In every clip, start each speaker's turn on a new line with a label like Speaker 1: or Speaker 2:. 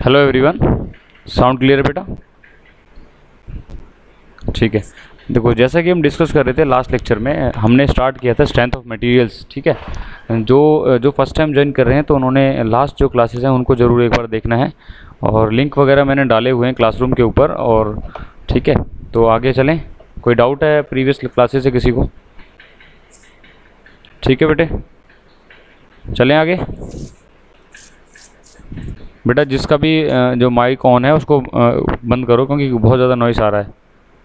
Speaker 1: Hello everyone, sound clear है बेटा? ठीक है। देखो, जैसा कि हम डिस्कस कर रहे थे लास्ट लेक्चर में, हमने स्टार्ट किया था स्ट्रेंथ ऑफ मटेरियल्स। ठीक है। जो फर्स्ट टाइम ज्वाइन कर रहे हैं तो उन्होंने लास्ट जो क्लासेस हैं उनको ज़रूर एक बार देखना है, और लिंक वगैरह मैंने डाले हुए हैं क्लासरूम के ऊपर। और ठीक है, तो आगे चलें। कोई डाउट है प्रीवियस क्लासेस से किसी को? ठीक है बेटे, चलें आगे। बेटा जिसका भी जो माइक ऑन है उसको बंद करो, क्योंकि बहुत ज़्यादा नॉइस आ रहा है।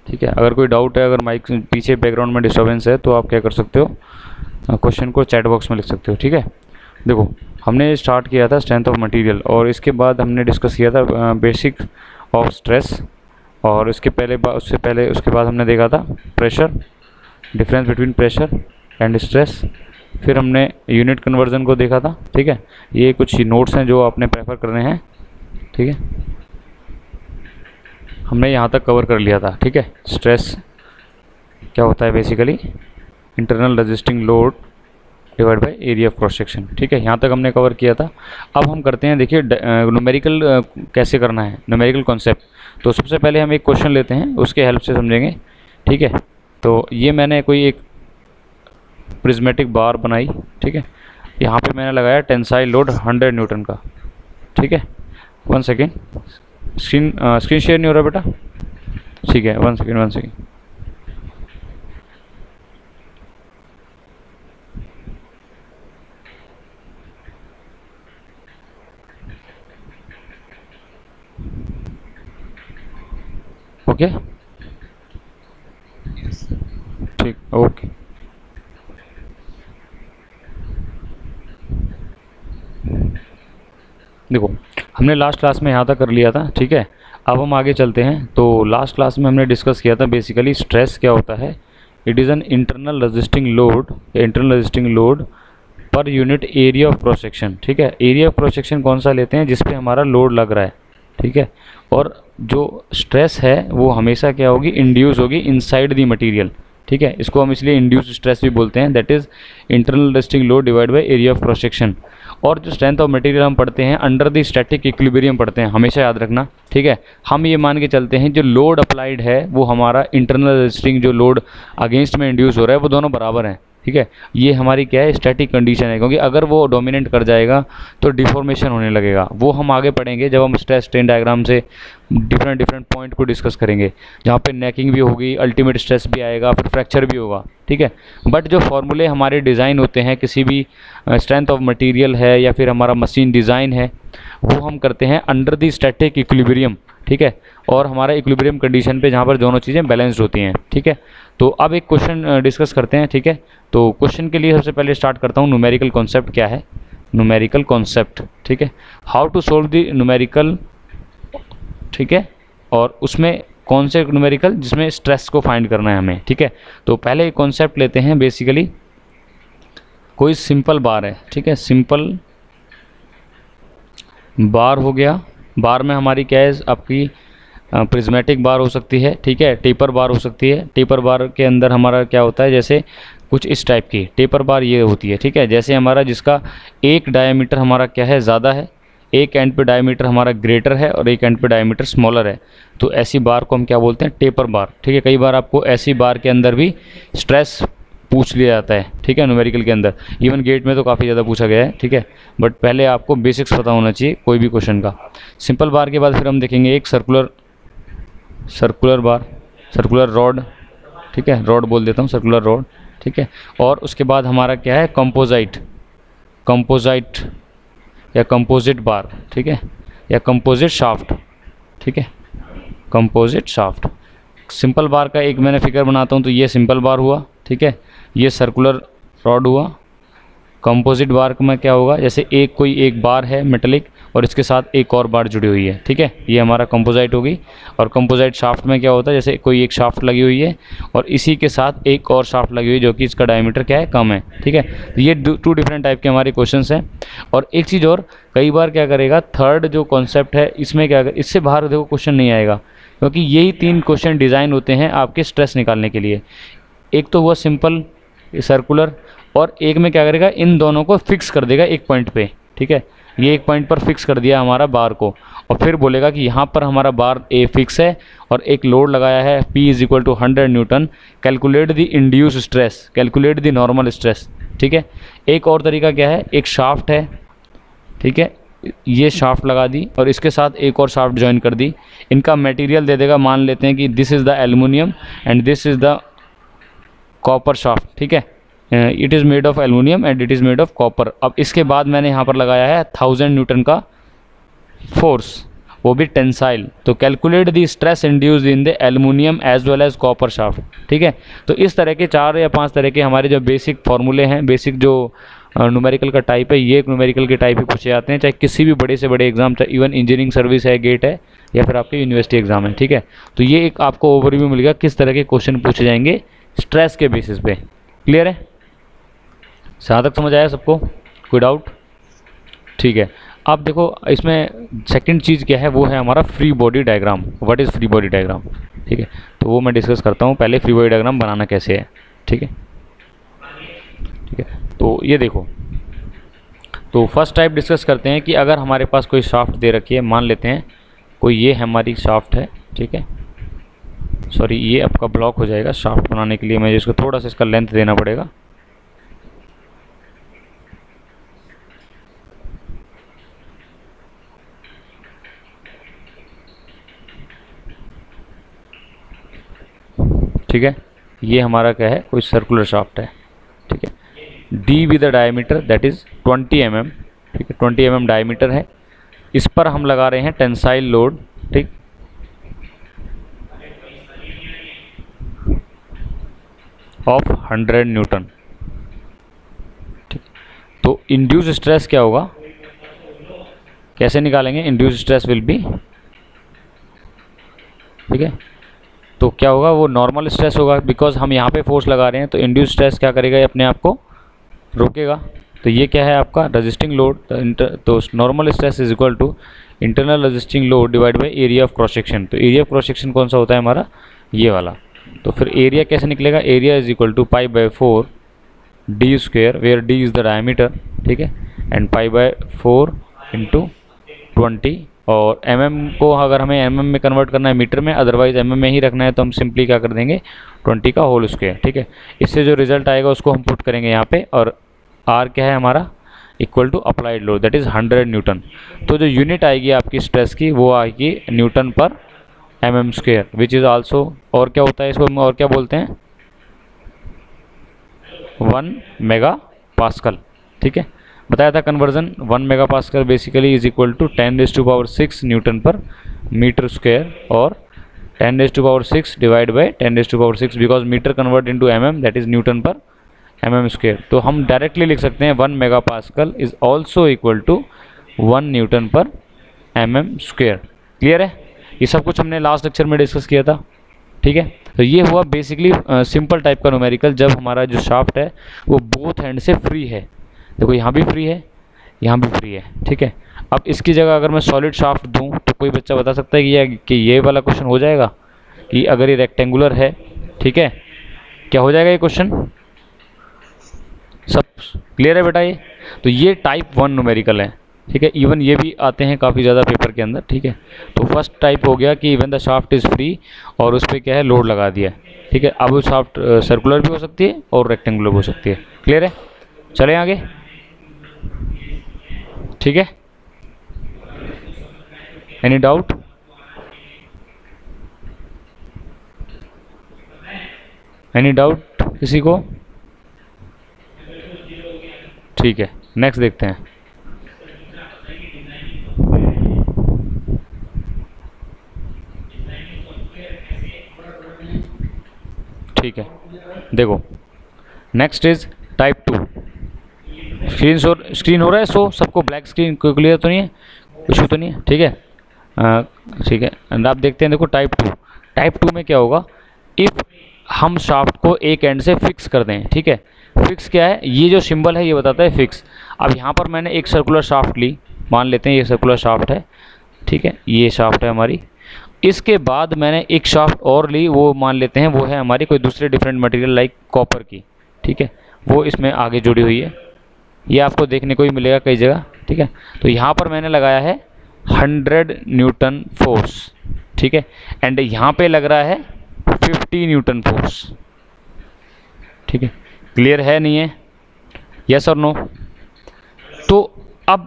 Speaker 1: ठीक है, अगर कोई डाउट है, अगर माइक पीछे बैकग्राउंड में डिस्टर्बेंस है तो आप क्या कर सकते हो, क्वेश्चन को चैट बॉक्स में लिख सकते हो। ठीक है। देखो, हमने स्टार्ट किया था स्ट्रेंथ ऑफ मटेरियल, और इसके बाद हमने डिस्कस किया था बेसिक ऑफ स्ट्रेस, और उसके बाद हमने देखा था pressure, difference between pressure and stress. फिर हमने यूनिट कन्वर्जन को देखा था। ठीक है, ये कुछ नोट्स हैं जो आपने प्रेफर करने हैं। ठीक है, हमने यहाँ तक कवर कर लिया था। ठीक है, स्ट्रेस क्या होता है basically, internal resisting load divide by area of cross section. ठीक है, यहाँ तक हमने कवर किया था। अब हम करते हैं, देखिए न्यूमेरिकल कैसे करना है, न्यूमेरिकल कॉन्सेप्ट। तो सबसे पहले हम एक क्वेश्चन लेते हैं, उसके हेल्प से समझेंगे। ठीक है, तो ये मैंने कोई एक प्रिज्मेटिक बार बनाई। ठीक है, यहाँ पे मैंने लगाया टेंसाइल लोड 100 न्यूटन का। ठीक है, 1 सेकेंड, स्क्रीन शेयर नहीं हो रहा बेटा? ठीक है, 1 सेकेंड। ओके, ठीक, ओके। देखो, हमने लास्ट क्लास में यहाँ तक कर लिया था। ठीक है, अब हम आगे चलते हैं। तो लास्ट क्लास में हमने डिस्कस किया था बेसिकली स्ट्रेस क्या होता है। It is an internal resisting load per unit area of cross section. ठीक है, एरिया ऑफ क्रॉस सेक्शन कौन सा लेते हैं, जिस पे हमारा लोड लग रहा है। ठीक है, और जो स्ट्रेस है वो हमेशा क्या होगी, इंड्यूस होगी इनसाइड द मटेरियल। ठीक है, इसको हम इसलिए इंड्यूस स्ट्रेस भी बोलते हैं, that is internal resisting load divide by area of cross section. और जो स्ट्रेंथ ऑफ मटेरियल हम पढ़ते हैं अंडर द स्टैटिक इक्विलिब्रियम पढ़ते हैं, हमेशा याद रखना। ठीक है, हम ये मान के चलते हैं जो लोड अप्लाइड है वो हमारा इंटरनल रेजिस्टिंग जो लोड अगेंस्ट में इंड्यूस हो रहा है वो दोनों बराबर हैं। ठीक है, ये हमारी क्या है, स्टैटिक कंडीशन है, क्योंकि अगर वो डोमिनेट कर जाएगा तो डिफॉर्मेशन होने लगेगा। वो हम आगे पढ़ेंगे जब हम स्ट्रेस स्ट्रेन डायग्राम से डिफरेंट पॉइंट को डिस्कस करेंगे, जहाँ पे नेकिंग भी होगी, अल्टीमेट स्ट्रेस भी आएगा, फिर फ्रैक्चर भी होगा। ठीक है, बट जो फॉर्मूले हमारे डिज़ाइन होते हैं किसी भी स्ट्रेंथ ऑफ मटेरियल है या फिर हमारा मशीन डिज़ाइन है, वो हम करते हैं अंडर द स्टैटिक इक्विलिब्रियम। ठीक है, और हमारा इक्विलिब्रियम कंडीशन पे जहाँ पर दोनों चीज़ें बैलेंस्ड होती हैं। ठीक है, तो अब एक क्वेश्चन डिस्कस करते हैं। ठीक है, तो क्वेश्चन के लिए सबसे पहले स्टार्ट करता हूँ, न्यूमेरिकल कॉन्सेप्ट क्या है, न्यूमेरिकल कॉन्सेप्ट। ठीक है, how to solve the numerical. ठीक है, और उसमें कौन से न्यूमेरिकल, जिसमें स्ट्रेस को फाइंड करना है हमें। ठीक है, तो पहले एक कॉन्सेप्ट लेते हैं। बेसिकली कोई सिंपल बार है। ठीक है, सिंपल बार हो गया। बार में हमारी क्या है, आपकी प्रिज्मेटिक बार हो सकती है। ठीक है, टेपर बार हो सकती है। टेपर बार के अंदर हमारा क्या होता है, जैसे कुछ इस टाइप की टेपर बार ये होती है। ठीक है, जैसे हमारा जिसका एक डायमीटर हमारा क्या है, ज़्यादा है, एक एंड पे डायमीटर हमारा ग्रेटर है और एक एंड पे डायमीटर स्मॉलर है, तो ऐसी बार को हम क्या बोलते हैं, टेपर बार। ठीक है, कई बार आपको ऐसी बार के अंदर भी स्ट्रेस पूछ लिया जाता है। ठीक है, न्यूमेरिकल के अंदर, इवन गेट में तो काफ़ी ज़्यादा पूछा गया है। ठीक है, बट पहले आपको बेसिक्स पता होना चाहिए कोई भी क्वेश्चन का। सिंपल बार के बाद फिर हम देखेंगे एक सर्कुलर बार, सर्कुलर रॉड। ठीक है, रॉड बोल देता हूँ, सर्कुलर रॉड। ठीक है, और उसके बाद हमारा क्या है, कंपोजिट या कंपोजिट बार। ठीक है, या कंपोजिट शाफ्ट। ठीक है, कंपोजिट शाफ्ट। सिंपल बार का एक मैंने फिगर बनाता हूँ, तो ये सिंपल बार हुआ। ठीक है, ये सर्कुलर रॉड हुआ। कंपोजिट बार में क्या होगा, जैसे कोई एक बार है मेटेलिक और इसके साथ एक और बार जुड़ी हुई है। ठीक है, ये हमारा कंपोजिट होगी। और कंपोजिट शाफ्ट में क्या होता है, जैसे कोई एक शाफ्ट लगी हुई है और इसी के साथ एक और शाफ्ट लगी हुई है जो कि इसका डायमीटर क्या है, कम है। ठीक है, तो ये 2 डिफरेंट टाइप के हमारे क्वेश्चंस हैं। और एक चीज़ और, कई बार क्या करेगा, थर्ड जो कॉन्सेप्ट है इसमें क्या, इससे बाहर देखो क्वेश्चन नहीं आएगा, क्योंकि यही 3 क्वेश्चन डिज़ाइन होते हैं आपके स्ट्रेस निकालने के लिए। एक तो हुआ सिंपल सर्कुलर, और एक में क्या करेगा, इन दोनों को फिक्स कर देगा एक पॉइंट पे। ठीक है, ये एक पॉइंट पर फिक्स कर दिया हमारा बार को, और फिर बोलेगा कि यहाँ पर हमारा बार ए फिक्स है और एक लोड लगाया है P is equal to 100 newton, calculate the induce stress, calculate the normal stress. ठीक है, एक और तरीका क्या है, एक शाफ्ट है, ठीक है, ये शाफ्ट लगा दी और इसके साथ एक और शाफ्ट ज्वाइन कर दी, इनका मटेरियल दे देगा, मान लेते हैं कि this is the aluminium and this is the copper shaft. ठीक है, it is made of aluminium and it is made of copper. अब इसके बाद मैंने यहाँ पर लगाया है 1000 न्यूटन का फोर्स, वो भी टेंसाइल। तो calculate the stress induced in the aluminium as well as copper shaft. ठीक है, तो इस तरह के 4 या 5 तरह के हमारे जो बेसिक फार्मूले हैं, बेसिक जो न्यूमेरिकल का टाइप है, ये एक न्यूमेरिकल के टाइप ही पूछे जाते हैं, चाहे किसी भी बड़े से बड़े एग्जाम, चाहे इवन इंजीनियरिंग सर्विस है, गेट है, या फिर आपके यूनिवर्सिटी एग्जाम है। ठीक है, तो ये एक आपको ओवरव्यू मिल गया किस तरह के क्वेश्चन पूछे जाएंगे स्ट्रेस के बेसिस पे। क्लियर है, जहाँ तक समझ आया सबको, कोई डाउट? ठीक है, अब देखो इसमें सेकंड चीज़ क्या है, वो है हमारा free body diagram. What is free body diagram? ठीक है, तो वो मैं डिस्कस करता हूँ। पहले फ्री बॉडी डायग्राम बनाना कैसे है। ठीक है, ठीक है, तो ये देखो, तो फर्स्ट टाइप डिस्कस करते हैं कि अगर हमारे पास कोई शाफ्ट दे रखी है, मान लेते हैं कोई ये हमारी शाफ्ट है। ठीक है, सॉरी ये आपका ब्लॉक हो जाएगा, शाफ्ट बनाने के लिए मुझे इसको थोड़ा सा इसका लेंथ देना पड़ेगा। ठीक है, ये हमारा क्या है, कोई सर्कुलर शाफ्ट है। ठीक है, D with the diameter that is 20 mm। ठीक है, 20 mm डायमीटर है, इस पर हम लगा रहे हैं टेंसाइल लोड। ठीक, ऑफ 100 न्यूटन। ठीक, तो इंड्यूस स्ट्रेस क्या होगा, कैसे निकालेंगे? इंड्यूस स्ट्रेस विल बी, ठीक है, तो क्या होगा, वो नॉर्मल स्ट्रेस होगा, बिकॉज हम यहाँ पे फोर्स लगा रहे हैं, तो इंड्यूस स्ट्रेस क्या करेगा, ये अपने आप को रोकेगा। तो ये क्या है आपका रेजिस्टिंग लोड, तो normal stress is equal to internal resisting load divide by area of cross section. तो एरिया ऑफ क्रॉस सेक्शन कौन सा होता है हमारा, ये वाला। तो फिर एरिया कैसे निकलेगा, area is equal to pi by 4 D square, where D is the diameter. ठीक है, एंड पाई बाय 4 इंटू 20, और mm को अगर हमें mm में कन्वर्ट करना है मीटर में, अदरवाइज mm में ही रखना है, तो हम सिंपली क्या कर देंगे 20 का होल स्क्वायर। ठीक है, इससे जो रिजल्ट आएगा उसको हम पुट करेंगे यहाँ पे, और r क्या है हमारा, equal to applied load that is 100 newton. तो जो यूनिट आएगी आपकी स्ट्रेस की वो आएगी Newton per mm square, which is also, और क्या होता है इसको और क्या बोलते हैं, 1 मेगा पास्कल। ठीक है, बताया था conversion, 1 mega pascal basically is equal to 10⁶ newton per metre square, और 10⁶ divide by 10⁶, because metre convert into mm that is newton per mm square. तो हम डायरेक्टली लिख सकते हैं 1 mega pascal is also equal to 1 newton per mm square. Clear है, ये सब कुछ हमने लास्ट लेक्चर में डिस्कस किया था। ठीक है, तो ये हुआ बेसिकली सिंपल टाइप का न्यूमेरिकल, जब हमारा जो शाफ्ट है वो बोथ हैंड से फ्री है। देखो यहाँ भी फ्री है, यहाँ भी फ्री है। ठीक है, अब इसकी जगह अगर मैं सॉलिड शाफ्ट दूँ तो कोई बच्चा बता सकता है कि ये वाला क्वेश्चन हो जाएगा, कि अगर ये रेक्टेंगुलर है, ठीक है, क्या हो जाएगा ये क्वेश्चन? सब क्लियर है बेटा? ये तो ये टाइप 1 न्यूमेरिकल है। ठीक है, इवन ये भी आते हैं काफ़ी ज़्यादा पेपर के अंदर। ठीक है, तो फर्स्ट टाइप हो गया कि even the shaft is free, और उस पर क्या है, लोड लगा दिया। ठीक है, अब वो शाफ्ट सर्कुलर भी हो सकती है और रेक्टेंगुलर भी हो सकती है। क्लियर है, चलें आगे। ठीक है, एनी डाउट? एनी डाउट किसी को? ठीक है, नेक्स्ट देखते हैं। ठीक है, देखो नेक्स्ट इज टाइप 2। स्क्रीन हो रहा है, सो सबको ब्लैक स्क्रीन क्लियर तो नहीं है, इशू तो नहीं है? ठीक है, ठीक है, आप देखते हैं। देखो टाइप 2, टाइप 2 में क्या होगा, इफ़ हम शाफ्ट को एक एंड से फिक्स कर दें। ठीक है, फिक्स क्या है, ये जो सिंबल है ये बताता है फिक्स। अब यहाँ पर मैंने एक सर्कुलर शाफ्ट ली, मान लेते हैं ये सर्कुलर शाफ्ट है। ठीक है, ये शाफ्ट है हमारी, इसके बाद मैंने एक शाफ्ट और ली, वो मान लेते हैं वो है हमारी कोई दूसरे डिफरेंट मटेरियल लाइक कॉपर की। ठीक है, वो इसमें आगे जुड़ी हुई है। ये आपको देखने को ही मिलेगा कई जगह, ठीक है। तो यहाँ पर मैंने लगाया है 100 न्यूटन फोर्स, ठीक है, एंड यहाँ पे लग रहा है 50 न्यूटन फोर्स, ठीक है। क्लियर है नहीं है, यस और नो? तो अब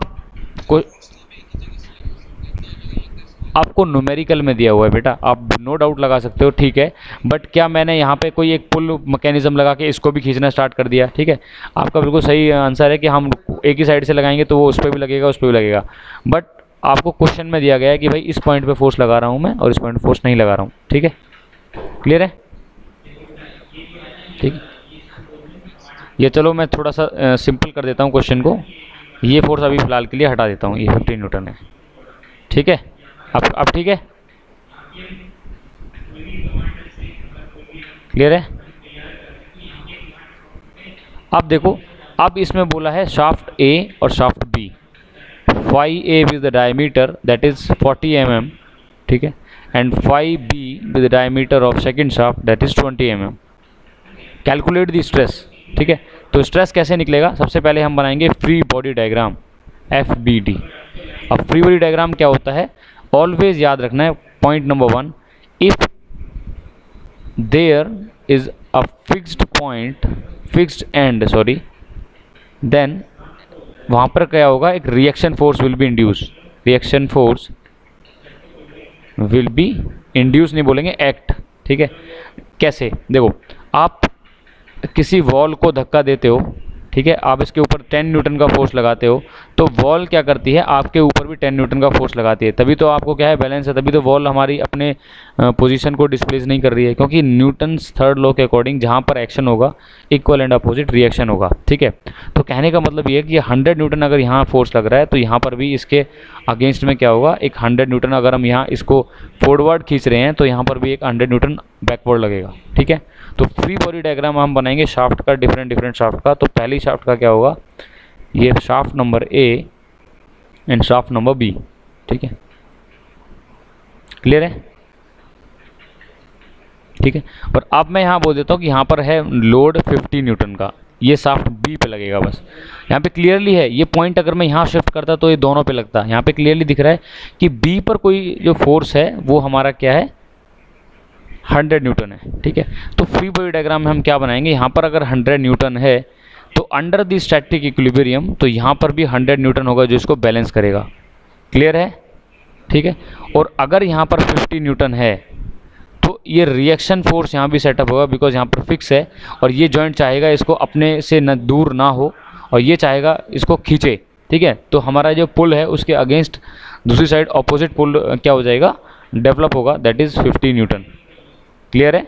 Speaker 1: आपको न्यूमेरिकल में दिया हुआ है बेटा, आप नो डाउट लगा सकते हो, ठीक है, बट क्या मैंने यहाँ पे कोई एक पुल मैकेनिज्म लगा के इसको भी खींचना स्टार्ट कर दिया? ठीक है, आपका बिल्कुल सही आंसर है कि हम एक ही साइड से लगाएंगे तो वो उस पर भी लगेगा, उस पर भी लगेगा, बट आपको क्वेश्चन में दिया गया है कि भाई इस पॉइंट पे फोर्स लगा रहा हूँ मैं और इस पॉइंट पे फोर्स नहीं लगा रहा हूँ, ठीक है। क्लियर है? ठीक, ये चलो मैं थोड़ा सा सिंपल कर देता हूँ क्वेश्चन को। ये फोर्स अभी फ़िलहाल के लिए हटा देता हूँ, ये 50 न्यूटन है, ठीक है। अब ठीक है, क्लियर है? अब देखो, अब इसमें बोला है शाफ्ट ए और shaft B, phi A with the diameter that is 40 mm, ठीक है, and phi B with the diameter of second shaft that is 20 mm। Calculate the stress, ठीक है। तो स्ट्रेस कैसे निकलेगा? सबसे पहले हम बनाएंगे फ्री बॉडी डायग्राम, FBD। अब फ्री बॉडी डायग्राम क्या होता है? ऑलवेज याद रखना है, point number 1, if there is a fixed point, fixed end sorry, then वहाँ पर क्या होगा? एक reaction force will be induce, reaction force will be induce नहीं बोलेंगे, एक्ट, ठीक है। कैसे? देखो, आप किसी वॉल को धक्का देते हो, ठीक है, आप इसके ऊपर 10 न्यूटन का फोर्स लगाते हो, तो वॉल क्या करती है? आपके ऊपर भी 10 न्यूटन का फोर्स लगाती है, तभी तो आपको क्या है? बैलेंस है, तभी तो वॉल हमारी अपने पोजीशन को डिस्प्लेस नहीं कर रही है, क्योंकि न्यूटन्स थर्ड लॉ के अकॉर्डिंग जहाँ पर एक्शन होगा इक्वल एंड अपोजिट रिएक्शन होगा, ठीक है। तो कहने का मतलब ये है कि 100 न्यूटन अगर यहाँ फोर्स लग रहा है तो यहाँ पर भी इसके अगेंस्ट में क्या होगा? एक 100 न्यूटन। अगर हम यहाँ इसको फॉरवर्ड खींच रहे हैं तो यहाँ पर भी एक 100 न्यूटन बैकवर्ड लगेगा, ठीक है। तो फ्री बॉडी डायग्राम हम बनाएंगे शाफ्ट का, डिफरेंट शाफ्ट का। तो पहली शाफ्ट का क्या होगा? ये shaft number A and shaft number B, ठीक है। क्लियर है? ठीक है। और अब मैं यहाँ बोल देता हूँ कि यहाँ पर है लोड 50 न्यूटन का, ये शाफ्ट बी पे लगेगा, बस यहाँ पे क्लियरली है। ये पॉइंट अगर मैं यहाँ शिफ्ट करता तो ये दोनों पे लगता। यहाँ पे क्लियरली दिख रहा है कि बी पर कोई जो फोर्स है वो हमारा क्या है? 100 न्यूटन है, ठीक है। तो फ्री बॉडी डायग्राम में हम क्या बनाएंगे? यहाँ पर अगर 100 न्यूटन है तो अंडर द स्टैटिक इक्विलिब्रियम तो यहाँ पर भी 100 न्यूटन होगा जो इसको बैलेंस करेगा। क्लियर है? ठीक है। और अगर यहाँ पर 50 न्यूटन है तो ये रिएक्शन फोर्स यहाँ भी सेटअप होगा, बिकॉज यहाँ पर फिक्स है, और ये जॉइंट चाहेगा इसको अपने से न दूर ना हो, और ये चाहेगा इसको खींचे, ठीक है। तो हमारा जो पुल है उसके अगेंस्ट दूसरी साइड ऑपोजिट पुल क्या हो जाएगा? डेवलप होगा, दैट इज़ 50 न्यूटन। क्लियर है?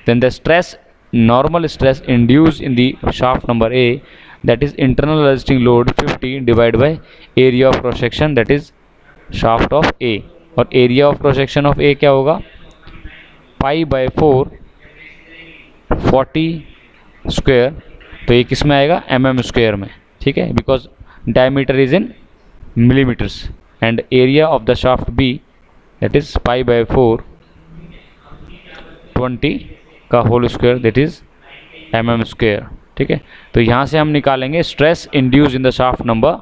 Speaker 1: Then the stress, normal stress induce in the shaft number A that is internal resisting load 50 divide by area of cross section that is shaft of A. और area of cross section of A क्या होगा? π/4 40 square. तो ये किस में आएगा? mm square में, ठीक है, because diameter is in millimeters and area of the shaft B that is π/4 20 का whole square that is mm square, ठीक है। तो यहाँ से हम निकालेंगे stress induce in the shaft number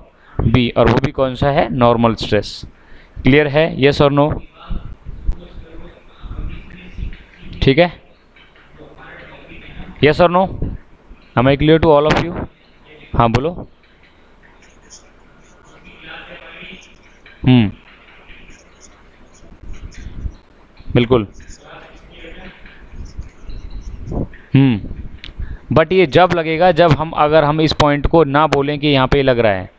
Speaker 1: B, और वो भी कौन सा है? Normal stress. क्लियर है? यस और नो? ठीक है, यस और no? Am I clear to all of you? हाँ बोलो। बिल्कुल। बट ये जब लगेगा जब अगर हम इस पॉइंट को ना बोलें कि यहाँ पे लग रहा है।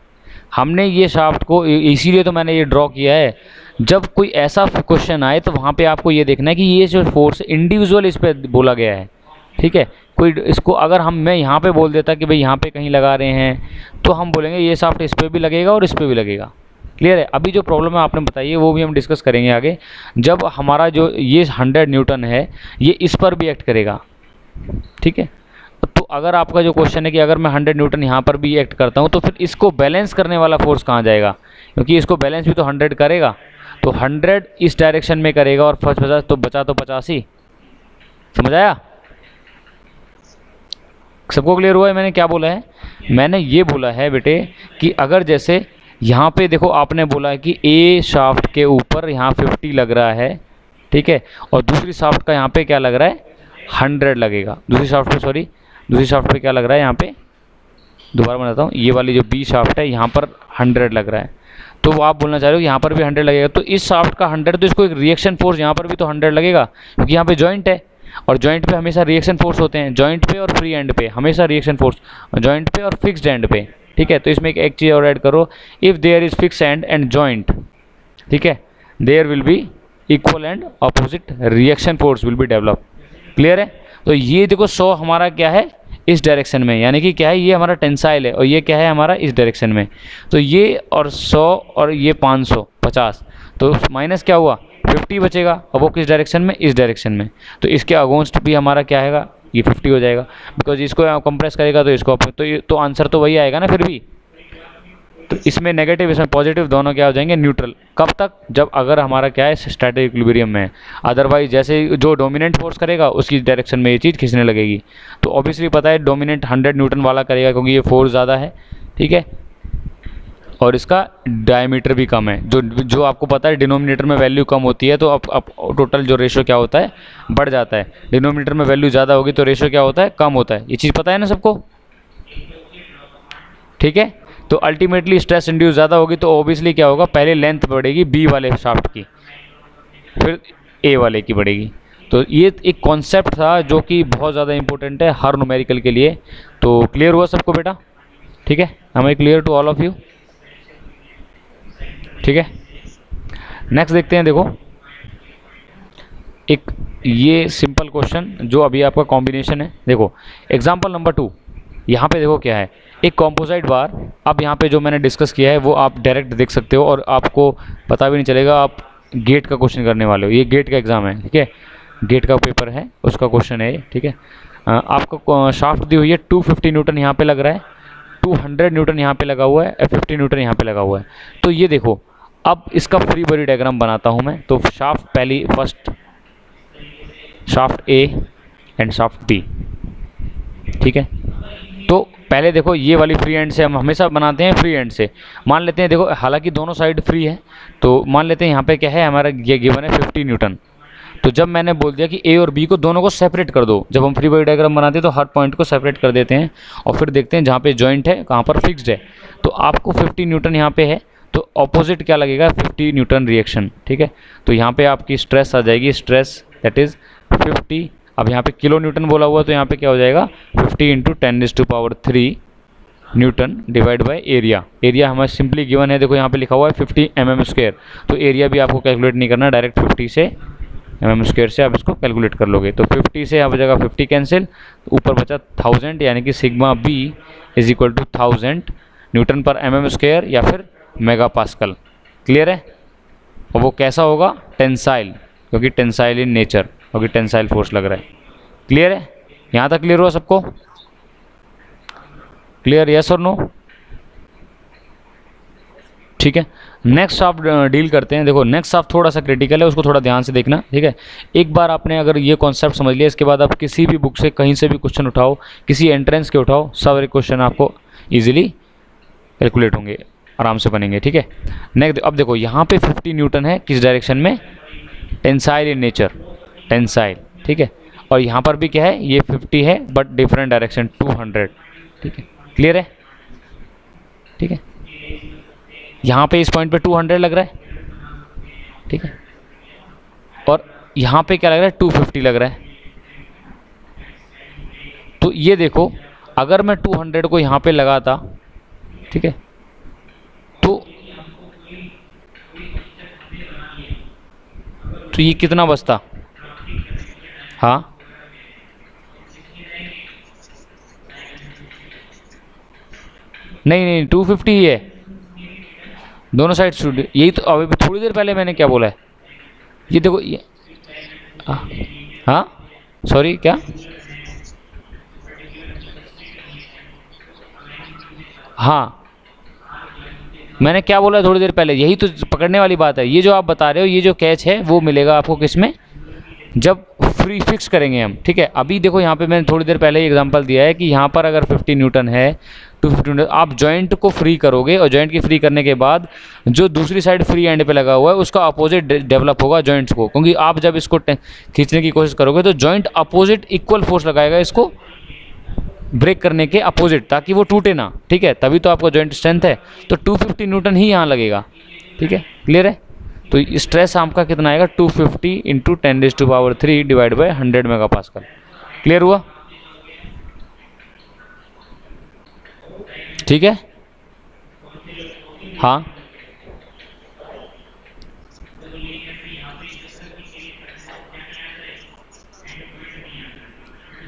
Speaker 1: हमने ये शाफ्ट को इसीलिए तो मैंने ये ड्रॉ किया है, जब कोई ऐसा क्वेश्चन आए तो वहाँ पे आपको ये देखना है कि ये जो फोर्स इंडिविजुअल इस पर बोला गया है, ठीक है। कोई इसको अगर मैं यहाँ पे बोल देता कि भाई यहाँ पे कहीं लगा रहे हैं तो हम बोलेंगे ये शाफ्ट इस पर भी लगेगा और इस पर भी लगेगा। क्लियर है? अभी जो प्रॉब्लम है आपने बताई है वो भी हम डिस्कस करेंगे आगे, जब हमारा जो ये 100 न्यूटन है ये इस पर भी एक्ट करेगा, ठीक है। तो अगर आपका जो क्वेश्चन है कि अगर मैं 100 न्यूटन यहाँ पर भी एक्ट करता हूँ तो फिर इसको बैलेंस करने वाला फोर्स कहाँ जाएगा? क्योंकि इसको बैलेंस भी तो 100 करेगा, तो 100 इस डायरेक्शन में करेगा और 50 तो बचा तो 50 ही। समझ आया? सबको क्लियर हुआ है मैंने क्या बोला है? मैंने ये बोला है बेटे कि अगर जैसे यहाँ पे देखो आपने बोला है कि ए शाफ्ट के ऊपर यहाँ 50 लग रहा है, ठीक है, और दूसरी शाफ्ट का यहाँ पे क्या लग रहा है 100 लगेगा। दूसरी शाफ्ट पे क्या लग रहा है यहाँ पे, दोबारा बनाता हूँ, ये वाली जो बी शाफ्ट है यहाँ पर 100 लग रहा है। तो आप बोलना चाह रहे हो यहाँ पर भी 100 लगेगा, तो इस शाफ्ट का 100, तो इसको एक रिएक्शन फोर्स यहाँ पर भी तो 100 लगेगा, क्योंकि यहाँ पे जॉइंट है और जॉइंट पे हमेशा रिएक्शन फोर्स होते हैं, जॉइंट पे और फ्री एंड पे हमेशा रिएक्शन फोर्स, जॉइंट पे और फिक्स्ड एंड पे, ठीक है। तो इसमें एक चीज़ और ऐड करो, if there is fix end and joint, ठीक है, there will be equal and opposite reaction force will be develop. Clear है। तो ये देखो 100 हमारा क्या है इस डायरेक्शन में, यानी कि क्या है ये हमारा टेंसाइल है, और ये क्या है हमारा इस डायरेक्शन में। तो ये और 100 और ये 550, तो माइनस क्या हुआ 50 बचेगा, और वो किस डायरेक्शन में, इस डायरेक्शन में। तो इसके अगेंस्ट भी हमारा क्या आएगा, ये 50 हो जाएगा, बिकॉज इसको कंप्रेस करेगा तो इसको, तो आंसर तो वही आएगा ना फिर भी। तो इसमें नेगेटिव इसमें पॉजिटिव दोनों क्या हो जाएंगे, न्यूट्रल। कब तक, जब अगर हमारा क्या है स्टैटिक इक्विलिब्रियम में है। अदरवाइज जैसे जो डोमिनेंट फोर्स करेगा उसकी डायरेक्शन में ये चीज़ खींचने लगेगी। तो ऑब्वियसली पता है डोमिनेंट 100 न्यूटन वाला करेगा, क्योंकि ये फोर्स ज़्यादा है, ठीक है, और इसका डायमीटर भी कम है। जो आपको पता है डिनोमिनेटर में वैल्यू कम होती है, तो अब टोटल जो रेशो क्या होता है बढ़ जाता है। डिनोमिनेटर में वैल्यू ज़्यादा होगी तो रेशो क्या होता है, कम होता है। ये चीज़ पता है ना सबको, ठीक है। तो अल्टीमेटली स्ट्रेस इंड्यूस ज़्यादा होगी तो ऑब्वियसली क्या होगा, पहले लेंथ बढ़ेगी बी वाले शाफ्ट की, फिर ए वाले की बढ़ेगी। तो ये एक कॉन्सेप्ट था जो कि बहुत ज़्यादा इंपॉर्टेंट है हर न्यूमेरिकल के लिए। तो क्लियर हुआ सबको बेटा, ठीक है, हमें clear to all of you, ठीक है। नेक्स्ट देखते हैं, देखो एक ये सिंपल क्वेश्चन जो अभी आपका कॉम्बिनेशन है। देखो एग्जांपल नंबर 2, यहाँ पे देखो क्या है, एक कॉम्पोजिट बार। अब यहाँ पे जो मैंने डिस्कस किया है वो आप डायरेक्ट देख सकते हो और आपको पता भी नहीं चलेगा आप गेट का क्वेश्चन करने वाले हो। ये गेट का एग्ज़ाम है, ठीक है, गेट का पेपर है, उसका क्वेश्चन है ये, ठीक है। आपको शाफ्ट दी हुई है, 250 न्यूटन यहाँ पे लग रहा है, 200 न्यूटन यहाँ पे लगा हुआ है, 50 न्यूटन यहाँ पे लगा हुआ है। तो ये देखो अब इसका फ्री बॉडी डायग्राम बनाता हूँ मैं। तो शाफ्ट पहली first shaft A and shaft B, ठीक है। तो पहले देखो ये वाली फ्री एंड से हम हमेशा बनाते हैं, फ्री एंड से मान लेते हैं। देखो हालांकि दोनों साइड फ्री है, तो मान लेते हैं यहाँ पे क्या है हमारा, ये गिवन है 50 न्यूटन। तो जब मैंने बोल दिया कि ए और बी को दोनों को सेपरेट कर दो, जब हम फ्री बॉडी डायग्राम बनाते हैं तो हर पॉइंट को सेपरेट कर देते हैं और फिर देखते हैं जहाँ पे जॉइंट है कहाँ पर फिक्स्ड है। तो आपको 50 न्यूटन यहाँ पे है, तो ऑपोजिट क्या लगेगा 50 न्यूटन रिएक्शन, ठीक है। तो यहाँ पे आपकी स्ट्रेस आ जाएगी, स्ट्रेस दैट इज़ 50। अब यहाँ पे किलो न्यूटन बोला हुआ तो यहाँ पे क्या हो जाएगा 50 × 10⁻³ Newton divide by area. Area हमारा सिंपली गिवन है, देखो यहाँ पे लिखा हुआ है 50 mm²। तो एरिया भी आपको कैलकुलेट नहीं करना, डायरेक्ट 50 से mm² से आप इसको कैलकुलेट कर लोगे। तो 50 से यहाँ हो जाएगा 50 कैंसिल, ऊपर बचा 1000, यानी कि sigma B is equal to 1000 newton per mm² या फिर मेगा पास्कल। क्लियर है। और वो कैसा होगा, टेंसाइल, क्योंकि टेंसाइल इन नेचर, क्योंकि टेंसाइल फोर्स लग रहा है। क्लियर है, यहाँ तक क्लियर हुआ सबको, क्लियर, यस और नो, ठीक है। नेक्स्ट आप डील करते हैं। देखो नेक्स्ट आप थोड़ा सा क्रिटिकल है, उसको थोड़ा ध्यान से देखना, ठीक है। एक बार आपने अगर ये कॉन्सेप्ट समझ लिया, इसके बाद आप किसी भी बुक से कहीं से भी क्वेश्चन उठाओ, किसी एंट्रेंस के उठाओ, सारे क्वेश्चन आपको इजीली कैलकुलेट होंगे, आराम से बनेंगे, ठीक है। नेक्स्ट अब देखो यहाँ पे 50 न्यूटन है, किस डायरेक्शन में, टेंसाइल इन नेचर, टेंसाइल, ठीक है। और यहाँ पर भी क्या है, ये 50 है बट डिफरेंट डायरेक्शन 200, ठीक है। क्लियर है, ठीक है। यहाँ पे इस पॉइंट पे 200 लग रहा है, ठीक है, और यहाँ पे क्या लग रहा है 250 लग रहा है। तो ये देखो अगर मैं 200 को यहाँ पे लगाता, ठीक है, तो ये कितना बचता, हाँ नहीं 250 ही है, दोनों साइड स्टूडियो। यही तो अभी थोड़ी देर पहले मैंने क्या बोला है, ये देखो ये, हाँ सॉरी क्या, हाँ मैंने क्या बोला थोड़ी देर पहले, यही तो पकड़ने वाली बात है। ये जो आप बता रहे हो, ये जो कैच है वो मिलेगा आपको किस में, जब फ्री फिक्स करेंगे हम, ठीक है। अभी देखो यहाँ पे मैंने थोड़ी देर पहले एग्जांपल दिया है कि यहाँ पर अगर 50 न्यूटन है 250 न्यूटन। आप जॉइंट को फ्री करोगे और जॉइंट की फ्री करने के बाद जो दूसरी साइड फ्री एंड पे लगा हुआ है उसका अपोजिट डेवलप होगा जॉइंट्स को, क्योंकि आप जब इसको खींचने की कोशिश करोगे तो जॉइंट अपोजिट इक्वल फोर्स लगाएगा इसको ब्रेक करने के अपोजिट, ताकि वो टूटे ना, ठीक है। तभी तो आपका जॉइंट स्ट्रेंथ है। तो 250 न्यूटन ही यहाँ लगेगा, ठीक है, क्लियर है। तो स्ट्रेस आपका कितना आएगा 250 into 10⁻³ divide by 100 megapascal. Clear हुआ, ठीक है। हाँ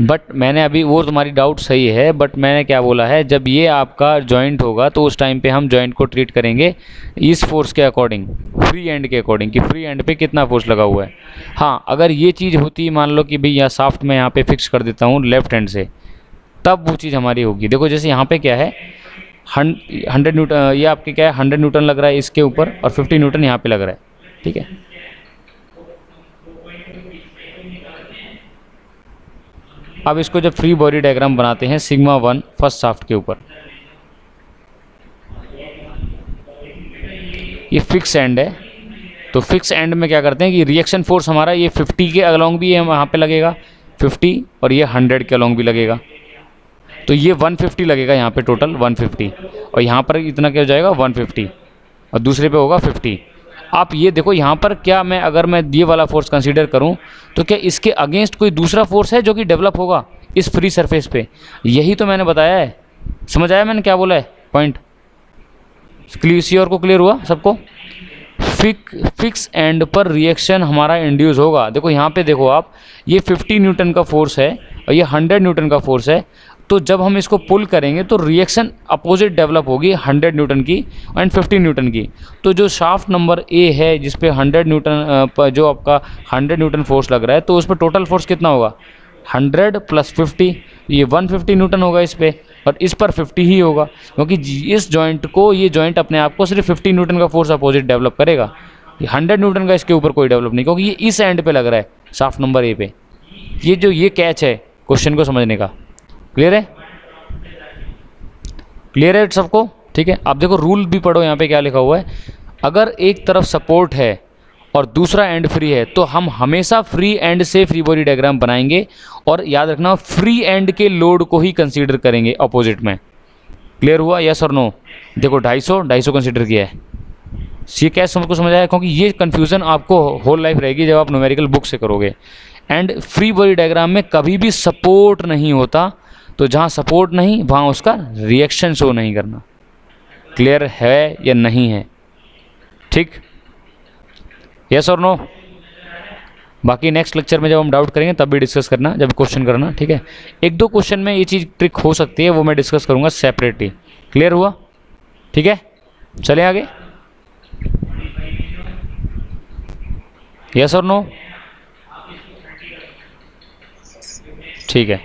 Speaker 1: बट मैंने अभी, वो तुम्हारी डाउट सही है, बट मैंने क्या बोला है, जब ये आपका जॉइंट होगा तो उस टाइम पे हम जॉइंट को ट्रीट करेंगे इस फोर्स के अकॉर्डिंग, फ्री एंड के अकॉर्डिंग, कि फ्री एंड पे कितना फोर्स लगा हुआ है। हाँ अगर ये चीज़ होती, मान लो कि भाई यहाँ साफ्ट में यहाँ पे फिक्स कर देता हूँ लेफ्ट हैंड से, तब वो चीज़ हमारी होगी। देखो जैसे यहाँ पे क्या है 100 न्यूटन, ये आपके क्या है 100 न्यूटन लग रहा है इसके ऊपर और 50 न्यूटन यहाँ पे लग रहा है, ठीक है। अब इसको जब फ्री बॉडी डायग्राम बनाते हैं σ1 फर्स्ट शाफ्ट के ऊपर, ये फिक्स एंड है, तो फिक्स एंड में क्या करते हैं कि रिएक्शन फोर्स हमारा ये 50 के अलोंग भी है, वहाँ पे लगेगा 50 और ये 100 के अलोंग भी लगेगा, तो ये 150 लगेगा यहाँ पे टोटल 150, और यहाँ पर इतना क्या हो जाएगा 150 और दूसरे पे होगा 50। आप ये देखो यहाँ पर क्या, मैं अगर मैं ये वाला फोर्स कंसीडर करूँ तो क्या इसके अगेंस्ट कोई दूसरा फोर्स है जो कि डेवलप होगा इस फ्री सरफेस पे? यही तो मैंने बताया है, समझ आया मैंने क्या बोला है पॉइंट? क्लियर को क्लियर हुआ सबको? फिक्स एंड पर रिएक्शन हमारा इंड्यूस होगा। देखो यहाँ पे देखो आप, ये 50 न्यूटन का फोर्स है और ये 100 न्यूटन का फोर्स है, तो जब हम इसको पुल करेंगे तो रिएक्शन अपोजिट डेवलप होगी 100 न्यूटन की एंड 50 न्यूटन की। तो जो शाफ्ट नंबर ए है जिस पे 100 न्यूटन जो आपका 100 न्यूटन फोर्स लग रहा है, तो उस पर टोटल फोर्स कितना होगा 100 + 50, ये 150 न्यूटन होगा इस पर, और इस पर 50 ही होगा, क्योंकि इस जॉइंट को, ये जॉइंट अपने आप को सिर्फ 50 न्यूटन का फोर्स अपोजिट डेवलप करेगा, 100 न्यूटन का इसके ऊपर कोई डेवलप नहीं, क्योंकि ये इस एंड पे लग रहा है शाफ्ट नंबर ए पे। ये कैच है क्वेश्चन को समझने का। क्लियर है? क्लियर है सबको? ठीक है। अब देखो रूल भी पढ़ो, यहाँ पे क्या लिखा हुआ है, अगर एक तरफ सपोर्ट है और दूसरा एंड फ्री है तो हम हमेशा फ्री एंड से फ्री बॉडी डायग्राम बनाएंगे, और याद रखना फ्री एंड के लोड को ही कंसीडर करेंगे अपोजिट में। क्लियर हुआ, यस और नो? देखो 250 कंसीडर किया है, ये कैसे सबको समझ आया? क्योंकि ये कन्फ्यूज़न आपको होल लाइफ रहेगी जब आप न्यूमेरिकल बुक से करोगे। एंड फ्री बॉडी डायग्राम में कभी भी सपोर्ट नहीं होता, तो जहाँ सपोर्ट नहीं वहाँ उसका रिएक्शन शो नहीं करना। क्लियर है या नहीं है? ठीक, यस और नो? बाकी नेक्स्ट लेक्चर में जब हम डाउट करेंगे तब भी डिस्कस करना, जब क्वेश्चन करना, ठीक है। 1-2 क्वेश्चन में ये चीज़ ट्रिक हो सकती है, वो मैं डिस्कस करूँगा सेपरेटली। क्लियर हुआ? ठीक है, चलें आगे। यस और नो? ठीक है।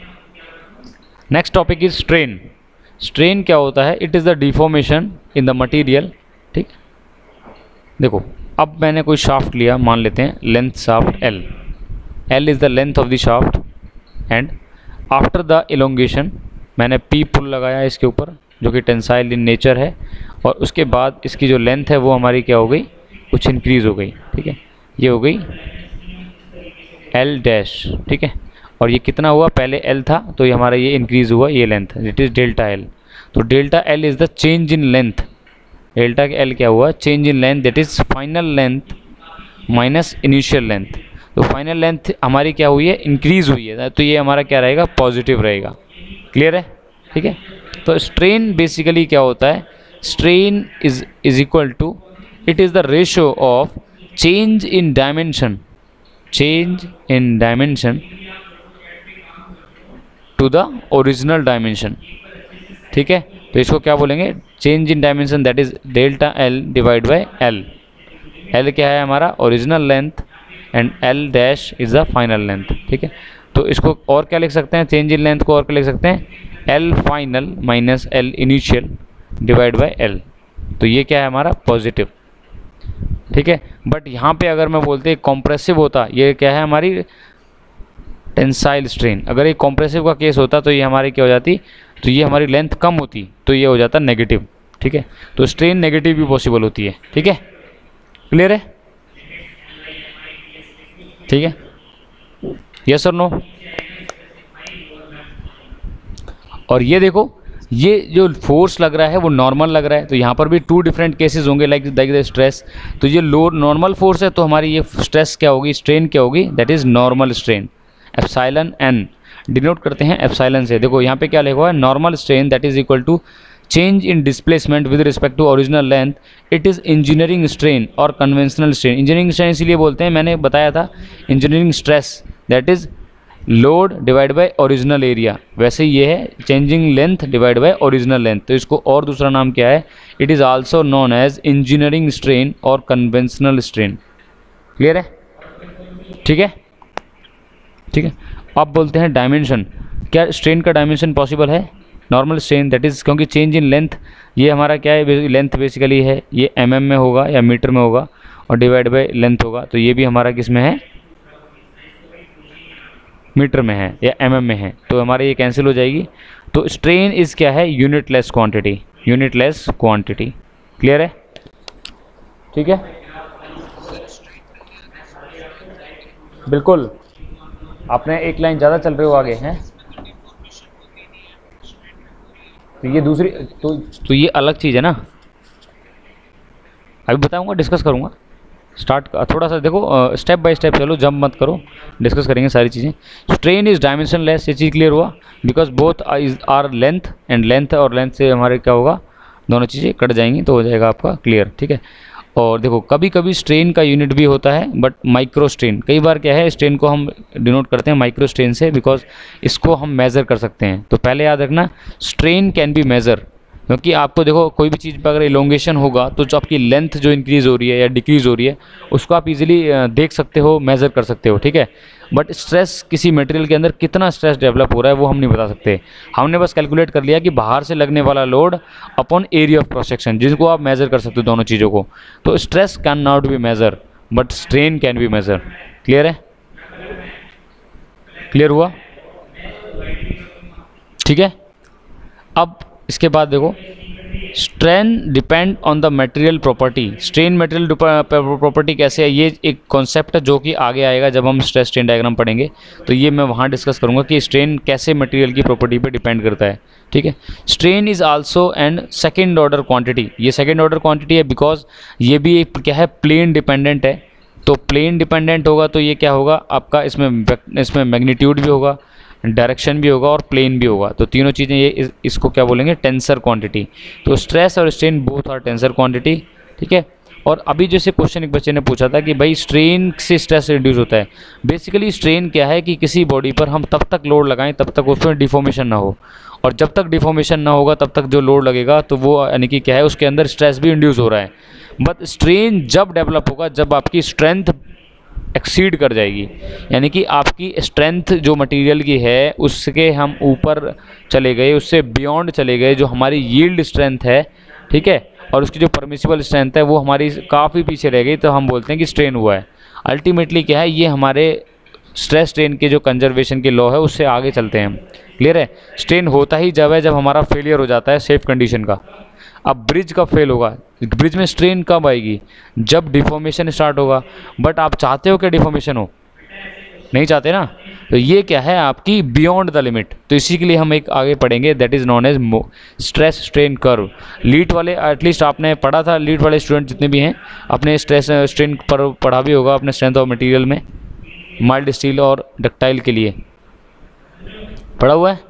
Speaker 1: Next topic is strain. Strain क्या होता है? It is the deformation in the material. ठीक, देखो अब मैंने कोई शाफ्ट लिया, मान लेते हैं length shaft L is the length of the shaft, and after the elongation मैंने P पुल लगाया इसके ऊपर जो कि टेंसाइल इन नेचर है, और उसके बाद इसकी जो लेंथ है वो हमारी क्या हो गई, कुछ इंक्रीज़ हो गई। ठीक है, ये हो गई L'। ठीक है, और ये कितना हुआ, पहले L था तो ये हमारा ये इंक्रीज़ हुआ, ये लेंथ, इट इज़ ΔL। तो ΔL is the change in length. ΔL क्या हुआ, change in length, that is final length minus initial length. तो फाइनल लेंथ हमारी क्या हुई है, इंक्रीज़ हुई है, तो ये हमारा क्या रहेगा, पॉजिटिव रहेगा। क्लियर है? ठीक है। तो स्ट्रेन बेसिकली क्या होता है, strain is equal to, it is the ratio of change in dimension to the original dimension. ठीक है, तो इसको क्या बोलेंगे, change in dimension, that is ΔL divide by L। L क्या है हमारा, original length, and L' is the final length. ठीक है, तो इसको और क्या लिख सकते हैं, चेंज इन लेंथ को और क्या लिख सकते हैं, L final minus L initial divide by L। तो ये क्या है हमारा, पॉजिटिव। ठीक है, बट यहाँ पे अगर मैं बोलते कॉम्प्रेसिव होता, ये क्या है हमारी टेंसाइल स्ट्रेन। अगर ये कॉम्प्रेसिव का केस होता तो ये हमारी क्या हो जाती, तो ये हमारी लेंथ कम होती, तो ये हो जाता नेगेटिव। ठीक है, तो स्ट्रेन नेगेटिव भी पॉसिबल होती है। ठीक है, क्लियर है? ठीक है, यस और नो? और ये देखो, ये जो फोर्स लग रहा है वो नॉर्मल लग रहा है, तो यहाँ पर भी 2 डिफरेंट केसेस होंगे लाइक द स्ट्रेस। तो ये लो नॉर्मल फोर्स है, तो हमारी ये स्ट्रेस क्या होगी, स्ट्रेन क्या होगी, that is normal strain. Epsilon N denote करते हैं एप्सिलॉन से। देखो यहाँ पे क्या लिखा हुआ है, normal strain that is equal to change in displacement with respect to original length, it is engineering strain और कन्वेंशनल स्ट्रेन। इंजीनियरिंग स्ट्रेन इसीलिए बोलते हैं, मैंने बताया था engineering stress that is load divide by original area. वैसे ये है changing length divide by original length, तो इसको और दूसरा नाम क्या है, it is also known as engineering strain और कन्वेंशनल स्ट्रेन। क्लियर है? ठीक है, ठीक है। अब बोलते हैं डायमेंशन। क्या स्ट्रेन का डायमेंशन पॉसिबल है? नॉर्मल स्ट्रेन दैट इज़, क्योंकि चेंज इन लेंथ, ये हमारा क्या है, लेंथ बेसिकली है, ये mm में होगा या मीटर में होगा, और डिवाइड बाय लेंथ होगा, तो ये भी हमारा किस में है, मीटर में है या mm में है, तो हमारे ये कैंसिल हो जाएगी। तो स्ट्रेन इज़ क्या है, unitless quantity, unitless quantity. Clear है? ठीक है, बिल्कुल। आपने एक लाइन ज़्यादा चल रहे हो आगे हैं, तो ये दूसरी, तो ये अलग चीज़ है ना, अभी बताऊंगा, डिस्कस करूंगा। स्टार्ट थोड़ा सा देखो, स्टेप बाय स्टेप चलो, जंप मत करो, डिस्कस करेंगे सारी चीज़ें। स्ट्रेन इज़ डायमेंशन लेस, ये चीज़ क्लियर हुआ, because both is are length, and length और लेंथ से हमारे क्या होगा, दोनों चीज़ें कट जाएंगी, तो हो जाएगा आपका क्लियर। ठीक है, और देखो कभी कभी स्ट्रेन का यूनिट भी होता है, बट माइक्रो स्ट्रेन। कई बार क्या है, स्ट्रेन को हम डिनोट करते हैं माइक्रो स्ट्रेन से, बिकॉज इसको हम मेज़र कर सकते हैं। तो पहले याद रखना, स्ट्रेन कैन बी मेज़र, क्योंकि आपको देखो कोई भी चीज़ पर अगर इलोंगेशन होगा तो जो आपकी लेंथ जो इंक्रीज़ हो रही है या डिक्रीज़ हो रही है, उसको आप इजीली देख सकते हो, मेज़र कर सकते हो। ठीक है, बट स्ट्रेस, किसी मटेरियल के अंदर कितना स्ट्रेस डेवलप हो रहा है वो हम नहीं बता सकते। हमने बस कैलकुलेट कर लिया कि बाहर से लगने वाला load upon area of cross section, जिसको आप मेज़र कर सकते हो दोनों चीज़ों को। तो stress can not be measure, but strain can be measure. Clear है? क्लियर हुआ? ठीक है, अब इसके बाद देखो, strain depend on the material property. Strain material property कैसे है, ये एक कॉन्सेप्ट है जो कि आगे आएगा जब हम स्ट्रेस स्ट्रेन डायग्राम पढ़ेंगे, तो ये मैं वहाँ डिस्कस करूँगा कि स्ट्रेन कैसे मटेरियल की प्रॉपर्टी पे डिपेंड करता है। ठीक है, strain is also and second order quantity. ये सेकेंड ऑर्डर क्वांटिटी है, बिकॉज ये भी एक क्या है, प्लेन डिपेंडेंट है। तो प्लेन डिपेंडेंट होगा तो ये क्या होगा आपका, इसमें मैग्नीट्यूड भी होगा, डायरेक्शन भी होगा और प्लेन भी होगा, तो तीनों चीज़ें ये इसको क्या बोलेंगे, टेंसर क्वांटिटी। तो स्ट्रेस और strain both are tensor quantity. ठीक है, और अभी जैसे क्वेश्चन एक बच्चे ने पूछा था कि भाई स्ट्रेन से स्ट्रेस रिड्यूस होता है। बेसिकली स्ट्रेन क्या है कि किसी बॉडी पर हम तब तक लोड लगाएं तब तक उसमें डिफॉर्मेशन ना हो, और जब तक डिफॉर्मेशन ना होगा तब तक जो लोड लगेगा तो वो यानी कि क्या है, उसके अंदर स्ट्रेस भी इंड्यूस हो रहा है। बट स्ट्रेन जब डेवलप होगा जब आपकी स्ट्रेंथ एक्सीड कर जाएगी, यानी कि आपकी स्ट्रेंथ जो मटेरियल की है उसके हम ऊपर चले गए, उससे बियॉन्ड चले गए, जो हमारी यील्ड स्ट्रेंथ है। ठीक है, और उसकी जो परमिसिबल स्ट्रेंथ है वो हमारी काफ़ी पीछे रह गई, तो हम बोलते हैं कि स्ट्रेन हुआ है। अल्टीमेटली क्या है, ये हमारे स्ट्रेस स्ट्रेन के जो कंजर्वेशन के लॉ है उससे आगे चलते हैं हम। क्लियर है? स्ट्रेन होता ही जब है जब हमारा फेलियर हो जाता है सेफ कंडीशन का। अब ब्रिज कब फेल होगा, ब्रिज में स्ट्रेन कब आएगी, जब डिफॉर्मेशन स्टार्ट होगा। बट आप चाहते हो कि डिफॉर्मेशन हो, नहीं चाहते ना, तो ये क्या है आपकी बियॉन्ड द लिमिट। तो इसी के लिए हम एक आगे पढ़ेंगे that is non edge stress strain curve. लीट वाले एटलीस्ट आपने पढ़ा था, लीट वाले स्टूडेंट जितने भी हैं अपने स्ट्रेस स्ट्रेन पर पढ़ा भी होगा अपने स्ट्रेंथ ऑफ मटेरियल में, माइल्ड स्टील और डक्टाइल के लिए पढ़ा हुआ है।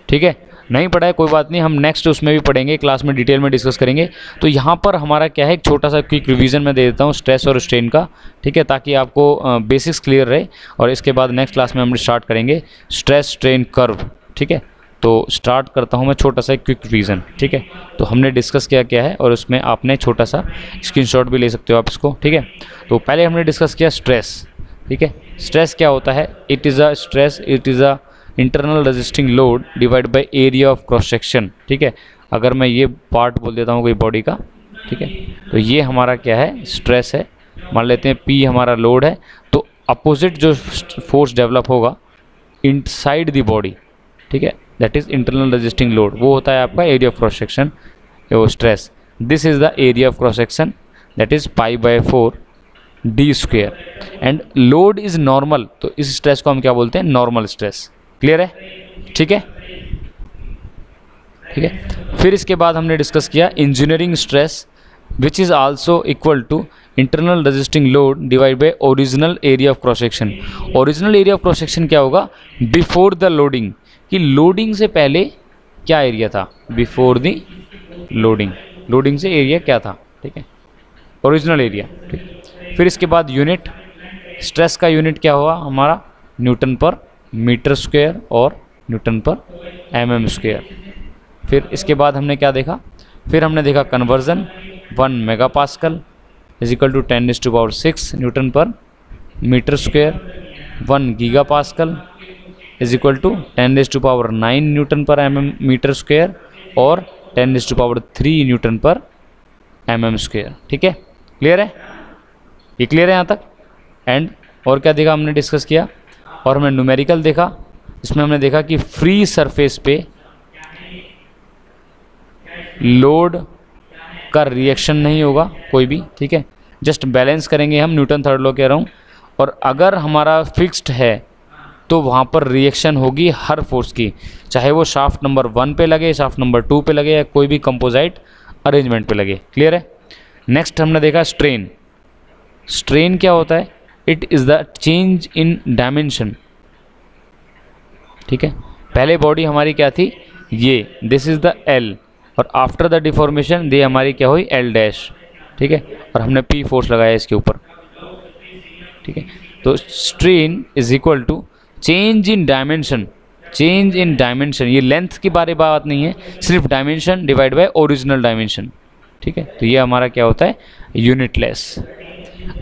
Speaker 1: ठीक है, नहीं पढ़ा है कोई बात नहीं, हम नेक्स्ट उसमें भी पढ़ेंगे, क्लास में डिटेल में डिस्कस करेंगे। तो यहाँ पर हमारा क्या है, एक छोटा सा क्विक रिवीजन मैं दे देता हूँ स्ट्रेस और स्ट्रेन का। ठीक है, ताकि आपको बेसिक्स क्लियर रहे, और इसके बाद नेक्स्ट क्लास में हम स्टार्ट करेंगे स्ट्रेस स्ट्रेन कर्व। ठीक है, तो स्टार्ट करता हूँ मैं छोटा सा क्विक रिवीजन। ठीक है, तो हमने डिस्कस क्या है, और उसमें आपने छोटा सा स्क्रीनशॉट भी ले सकते हो आप इसको। ठीक है, तो पहले हमने डिस्कस किया स्ट्रेस। ठीक है, स्ट्रेस क्या होता है, it is a stress, it is a internal resisting load divide by area of cross section. ठीक है, अगर मैं ये पार्ट बोल देता हूँ कोई बॉडी का, ठीक है, तो ये हमारा क्या है, स्ट्रेस है। मान लेते हैं P हमारा लोड है, तो अपोजिट जो फोर्स डेवलप होगा इनसाइड द बॉडी, ठीक है, that is internal resisting load, वो होता है आपका एरिया ऑफ क्रॉस सेक्शन, वो stress. This is the area of cross section, that is π/4 d square, and load is normal, तो इस स्ट्रेस को हम क्या बोलते हैं, नॉर्मल स्ट्रेस। क्लियर है? ठीक है, ठीक है। फिर इसके बाद हमने डिस्कस किया engineering stress which is also equal to internal resisting load divide by original area of cross section. Original area of cross section क्या होगा, बिफोर द लोडिंग, कि लोडिंग से पहले क्या एरिया था, बिफोर द लोडिंग, लोडिंग से area क्या था, ठीक है, ओरिजिनल एरिया। ठीक, फिर इसके बाद यूनिट, स्ट्रेस का यूनिट क्या हुआ हमारा, न्यूटन पर मीटर स्क्वायर और न्यूटन पर mm स्क्वायर। फिर इसके बाद हमने क्या देखा, फिर हमने देखा conversion, 1 megapascal is equal to 10⁶ newton per metre square, 1 gigapascal is equal to 10⁹ newton per metre square और 10⁻³ न्यूटन पर स्क्वायर। ठीक है, क्लियर है, ये क्लियर है यहाँ तक। एंड और क्या देखा हमने, डिस्कस किया, और हमने न्यूमेरिकल देखा। इसमें हमने देखा कि फ्री सरफेस पे लोड का रिएक्शन नहीं होगा कोई भी, ठीक है, जस्ट बैलेंस करेंगे हम, न्यूटन थर्ड लॉ कह रहा हूँ। और अगर हमारा फिक्स्ड है तो वहाँ पर रिएक्शन होगी हर फोर्स की, चाहे वो शाफ्ट नंबर 1 पे लगे, शाफ्ट नंबर 2 पे लगे, या कोई भी कंपोजिट अरेंजमेंट पे लगे। क्लियर है। नेक्स्ट हमने देखा स्ट्रेन। स्ट्रेन क्या होता है, it is the change in dimension. ठीक है, पहले बॉडी हमारी क्या थी, ये, दिस इज़ द एल, और आफ्टर द डिफॉर्मेशन ये हमारी क्या हुई, एल डैश। ठीक है, और हमने पी फोर्स लगाया इसके ऊपर। ठीक है, तो strain is equal to change in dimension. Change in dimension, ये लेंथ की बारे बात नहीं है, सिर्फ dimension divide by original dimension. ठीक है, तो ये हमारा क्या होता है, यूनिटलेस।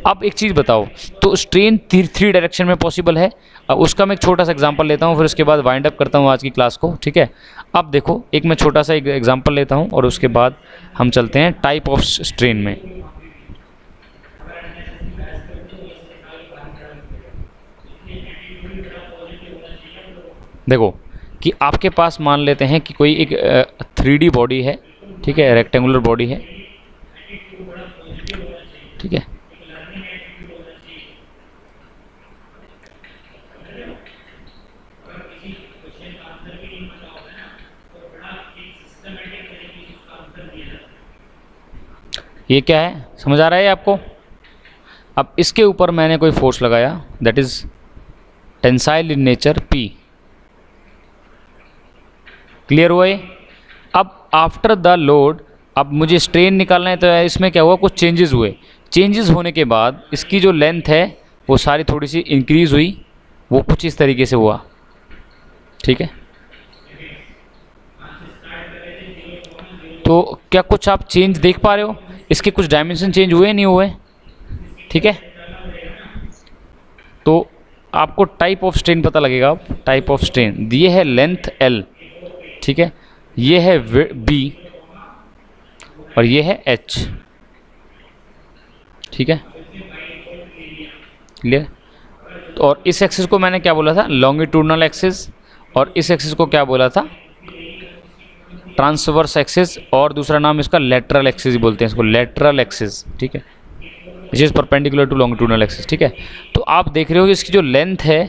Speaker 1: अब एक चीज़ बताओ, तो स्ट्रेन 3 डायरेक्शन में पॉसिबल है। अब उसका मैं एक छोटा सा एग्जांपल लेता हूँ, फिर उसके बाद वाइंड अप करता हूँ आज की क्लास को। ठीक है, अब देखो, एक मैं छोटा सा एग्जांपल लेता हूँ और उसके बाद हम चलते हैं टाइप ऑफ स्ट्रेन में। देखो कि आपके पास मान लेते हैं कि कोई एक 3D बॉडी है, ठीक है, रेक्टेंगुलर बॉडी है। ठीक है, ये क्या है, समझ आ रहा है आपको। अब इसके ऊपर मैंने कोई फोर्स लगाया, that is tensile in nature P। Clear हुआ ये। अब आफ्टर द लोड, अब मुझे स्ट्रेन निकालना है, तो इसमें क्या हुआ, कुछ चेंजेस हुए। चेंजेस होने के बाद इसकी जो लेंथ है वो सारी थोड़ी सी इंक्रीज हुई, वो कुछ इस तरीके से हुआ। ठीक है, तो क्या कुछ आप चेंज देख पा रहे हो, इसके कुछ डायमेंशन चेंज हुए नहीं हुए। ठीक है, तो आपको टाइप ऑफ स्ट्रेन पता लगेगा। अब टाइप ऑफ स्ट्रेन, ये है लेंथ L, ठीक है, ये है B और ये है H। ठीक है, क्लियर। और इस एक्सिस को मैंने क्या बोला था, लॉन्गिट्यूडनल एक्सिस, और इस एक्सिस को क्या बोला था, ट्रांसवर्स एक्सिस, और दूसरा नाम इसका लेटरल एक्सिस बोलते हैं इसको, लेटरल एक्सिस। ठीक है, which is perpendicular to longitudinal axis. ठीक है, तो आप देख रहे हो कि इसकी जो लेंथ है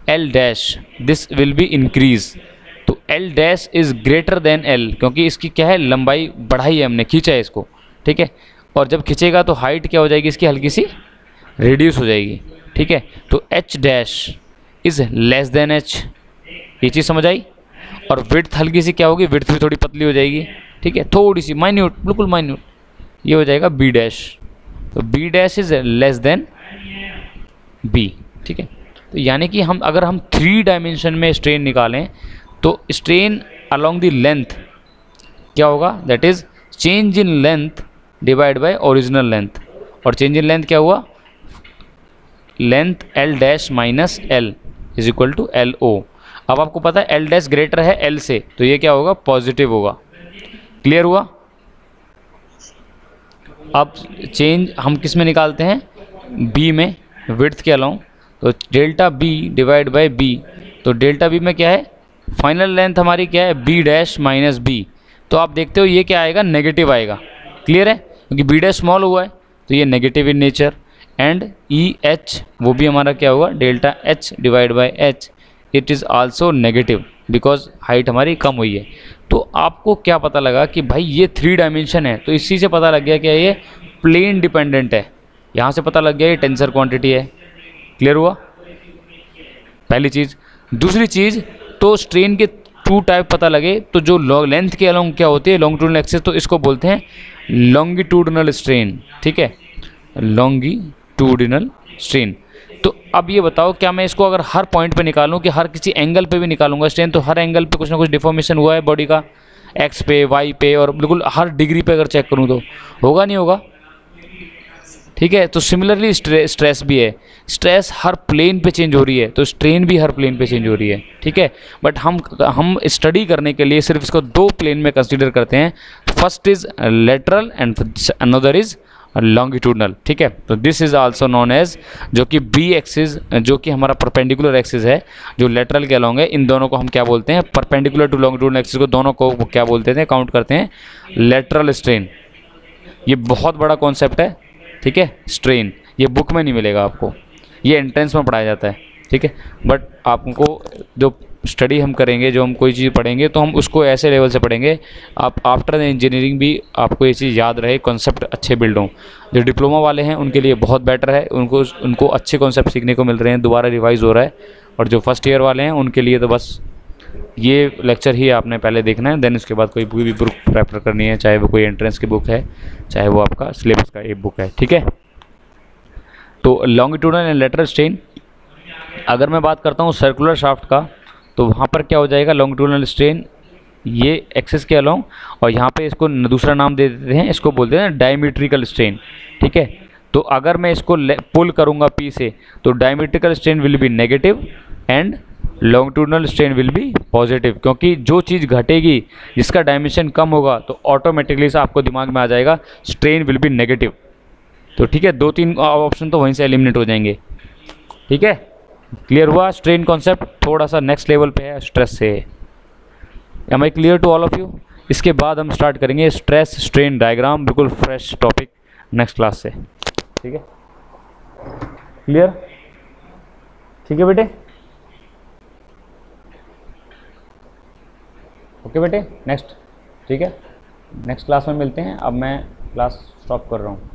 Speaker 1: L dash, this will be increase, तो L dash is greater than L, क्योंकि इसकी क्या है, लंबाई बढ़ाई है हमने, खींचा है इसको। ठीक है, और जब खींचेगा तो हाइट क्या हो जाएगी इसकी, हल्की सी रिड्यूस हो जाएगी। ठीक है, तो H dash is less than H, ये चीज़ समझ आई। और विड्थ हल्की सी क्या होगी, विड्थ भी थोड़ी पतली हो जाएगी। ठीक है, थोड़ी सी माइन्यूट, बिल्कुल माइन्यूट, ये हो जाएगा B डैश, तो B dash is less than B। ठीक है, तो यानी कि हम अगर हम 3 डायमेंशन में स्ट्रेन निकालें तो स्ट्रेन अलोंग द लेंथ क्या होगा, that is change in length divide by original length. और चेंज इन लेंथ क्या हुआ, length L dash minus L is equal to LO। अब आपको पता है L डैश ग्रेटर है L से, तो ये क्या होगा, पॉजिटिव होगा। क्लियर हुआ। अब चेंज हम किस में निकालते हैं, B में, विड्थ के अलाउंग, तो delta B divide by B, तो डेल्टा बी में क्या है, फाइनल लेंथ हमारी क्या है, बी डैश माइनस बी। तो आप देखते हो ये क्या आएगा, नेगेटिव आएगा। क्लियर है, क्योंकि बी डैश स्मॉल हुआ है तो ये negative in nature. And E H वो भी हमारा क्या होगा, delta H divide by H, it is also negative because height हमारी कम हुई है। तो आपको क्या पता लगा कि भाई ये 3 डायमेंशन है, तो इसी से पता लग गया कि ये प्लेन डिपेंडेंट है। यहाँ से पता लग गया ये टेंसर क्वांटिटी है। क्लियर हुआ, पहली चीज़। दूसरी चीज़, तो स्ट्रेन के 2 टाइप पता लगे, तो जो लेंथ के अलोंग क्या होती है, लॉन्गिट्यूडनल एक्सिस, तो इसको बोलते हैं लॉन्गिट्यूडनल स्ट्रेन। ठीक है, लॉन्गिट्यूडनल स्ट्रेन। तो अब ये बताओ, क्या मैं इसको अगर हर पॉइंट पे निकालूं कि हर किसी एंगल पे भी निकालूंगा स्ट्रेन, तो हर एंगल पे कुछ ना कुछ डिफॉर्मेशन हुआ है बॉडी का, एक्स पे, वाई पे, और बिल्कुल हर डिग्री पे अगर चेक करूं तो होगा, नहीं होगा। ठीक है, तो सिमिलरली स्ट्रेस भी है, स्ट्रेस हर प्लेन पे चेंज हो रही है, तो स्ट्रेन भी हर प्लेन पे चेंज हो रही है। ठीक है, बट हम स्टडी करने के लिए सिर्फ इसको 2 प्लेन में कंसीडर करते हैं। First is lateral and another is longitudinal. ठीक है, तो this is also known as, जो कि बी एक्सिस, जो कि हमारा परपेंडिकुलर एक्सिस है, जो लेटरल के अलोंग है, इन दोनों को हम क्या बोलते हैं, परपेंडिकुलर टू लॉन्गिट्यूडनल एक्सिस को दोनों को क्या बोलते हैं, काउंट करते हैं लेटरल स्ट्रेन। ये बहुत बड़ा कॉन्सेप्ट है। ठीक है, स्ट्रेन ये बुक में नहीं मिलेगा आपको, ये एंट्रेंस में पढ़ाया जाता है। ठीक है, बट आपको जो स्टडी हम करेंगे, जो हम कोई चीज़ पढ़ेंगे, तो हम उसको ऐसे लेवल से पढ़ेंगे, आप आफ्टर द इंजीनियरिंग भी आपको ये चीज़ याद रहे, कॉन्सेप्ट अच्छे बिल्ड हों। जो डिप्लोमा वाले हैं उनके लिए बहुत बेटर है, उनको अच्छे कॉन्सेप्ट सीखने को मिल रहे हैं, दोबारा रिवाइज हो रहा है। और जो फर्स्ट ईयर वाले हैं उनके लिए तो बस ये लेक्चर ही आपने पहले देखना है, देन उसके बाद कोई भी बुक प्रेफर करनी है, चाहे वो कोई एंट्रेंस की बुक है, चाहे वो आपका सिलेबस का एक बुक है। ठीक है, तो लॉन्गिट्यूडनल एंड लेटरल स्ट्रेन। अगर मैं बात करता हूँ सर्कुलर शाफ्ट का, तो वहाँ पर क्या हो जाएगा, लॉन्गिट्यूडनल स्ट्रेन ये एक्सिस के अलोंग, और यहाँ पे इसको दूसरा नाम दे देते हैं, इसको बोलते हैं डायमीट्रिकल स्ट्रेन। ठीक है, तो अगर मैं इसको पुल करूँगा पी से, तो diametrical strain will be negative and longitudinal strain will be positive, क्योंकि जो चीज़ घटेगी, जिसका डायमेंशन कम होगा, तो ऑटोमेटिकली से आपको दिमाग में आ जाएगा स्ट्रेन विल बी नेगेटिव। तो ठीक है, 2-3 ऑप्शन तो वहीं से एलिमिनेट हो जाएंगे। ठीक है, क्लियर हुआ, स्ट्रेन कॉन्सेप्ट थोड़ा सा नेक्स्ट लेवल पे है, स्ट्रेस से। Am I clear to all of you. इसके बाद हम स्टार्ट करेंगे स्ट्रेस स्ट्रेन डायग्राम, बिल्कुल फ्रेश टॉपिक नेक्स्ट क्लास से। ठीक है, क्लियर, ठीक है बेटे, ओके बेटे, नेक्स्ट। ठीक है, नेक्स्ट क्लास में मिलते हैं। अब मैं क्लास स्टॉप कर रहा हूँ।